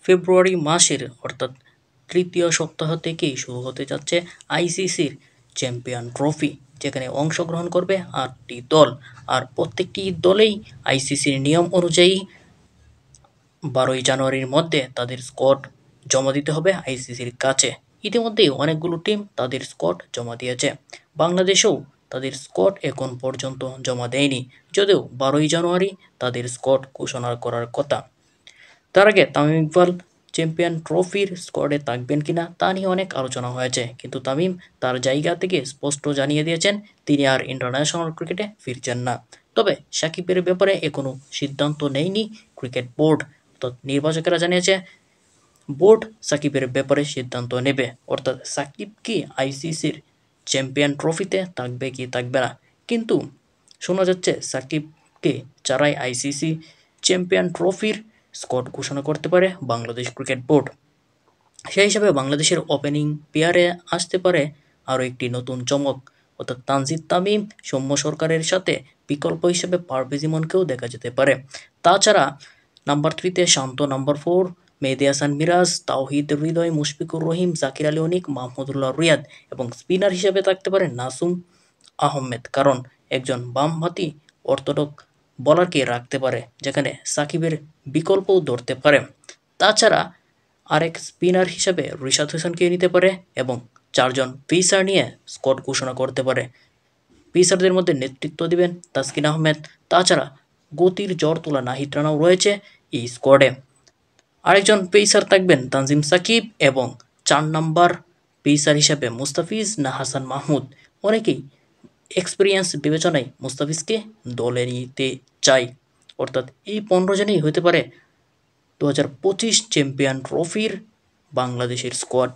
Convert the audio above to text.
ফেব্রুয়ারি মাসের অর্থাৎ তৃতীয় সপ্তাহ থেকেই শুরু হতে যাচ্ছে আইসিসির চ্যাম্পিয়ন ট্রফি, যেখানে অংশগ্রহণ করবে ৮টি দল। আর প্রত্যেকটি দলেই আইসিসির নিয়ম অনুযায়ী 12ই জানুয়ারির মধ্যে তাদের স্কোয়াড জমা দিতে হবে আইসিসির কাছে। ইতিমধ্যেই অনেকগুলো টিম তাদের স্কোয়াড জমা দিয়েছে। বাংলাদেশও তাদের স্কোয়াড এখন পর্যন্ত জমা দেয়নি, যদিও 12ই জানুয়ারি তাদের স্কোয়াড ঘোষণা করার কথা। তার আগে তামিম ইকবাল চ্যাম্পিয়ন ট্রফির স্কোয়াডে থাকবেন কিনা তা নিয়ে অনেক আলোচনা হয়েছে, কিন্তু তামিম তার জায়গা থেকে স্পষ্ট জানিয়ে দিয়েছেন তিনি আর ইন্টারন্যাশনাল ক্রিকেটে ফিরছেন না। তবে সাকিবের ব্যাপারে এখনও সিদ্ধান্ত নেয়নি ক্রিকেট বোর্ড। অর্থাৎ নির্বাচকেরা জানিয়েছে বোর্ড সাকিবের ব্যাপারে সিদ্ধান্ত নেবে, অর্থাৎ সাকিব কি আইসিসির চ্যাম্পিয়ন ট্রফিতে থাকবে কি থাকবে না। কিন্তু শোনা যাচ্ছে সাকিবকে ছাড়াই আইসিসি চ্যাম্পিয়ন ট্রফির স্কোয়াড ঘোষণা করতে পারে বাংলাদেশ ক্রিকেট বোর্ড। সেই হিসাবে বাংলাদেশের ওপেনিং পেয়ারে আসতে পারে আরও একটি নতুন চমক, অর্থাৎ তানজিদ তামিম, সৌম্য সরকারের সাথে বিকল্প হিসেবে পারভেজ ইমনকেও দেখা যেতে পারে। তাছাড়া নাম্বার 3-তে শান্ত, নাম্বার 4 মেহেদী হাসান মিরাজ, তাওহিদ হৃদয়, মুশফিকুর রহিম, জাকির আলী অনিক, মাহমুদুল্লাহ রিয়াদ এবং স্পিনার হিসেবে থাকতে পারে নাসুম আহমেদ, কারণ একজন বামহাতি অর্থোডক্স বোলারকে রাখতে পারে, যেখানে সাকিবের বিকল্পও ধরতে পারে। তাছাড়া আরেক স্পিনার হিসেবে রিশাদ হোসেনকে নিতে পারে এবং 4জন পেসার নিয়ে স্কোয়াড ঘোষণা করতে পারে। পেসারদের মধ্যে নেতৃত্ব দিবেন তাসকিন আহমেদ। তাছাড়া গতির জ্বর তোলা নাহিদ রানাও রয়েছে এই স্কোয়াডে। আরেকজন পেসার থাকবেন তানজিম সাকিব এবং 4 নম্বর পেসার হিসেবে মুস্তাফিজ না হাসান মাহমুদ। অনেকেই এক্সপিরিয়েন্স বিবেচনায় মুস্তাফিজকে দলে নিতে চাই। অর্থাৎ এই 15 জনেই হতে পারে 2025 চ্যাম্পিয়ন ট্রফির বাংলাদেশের স্কোয়াড।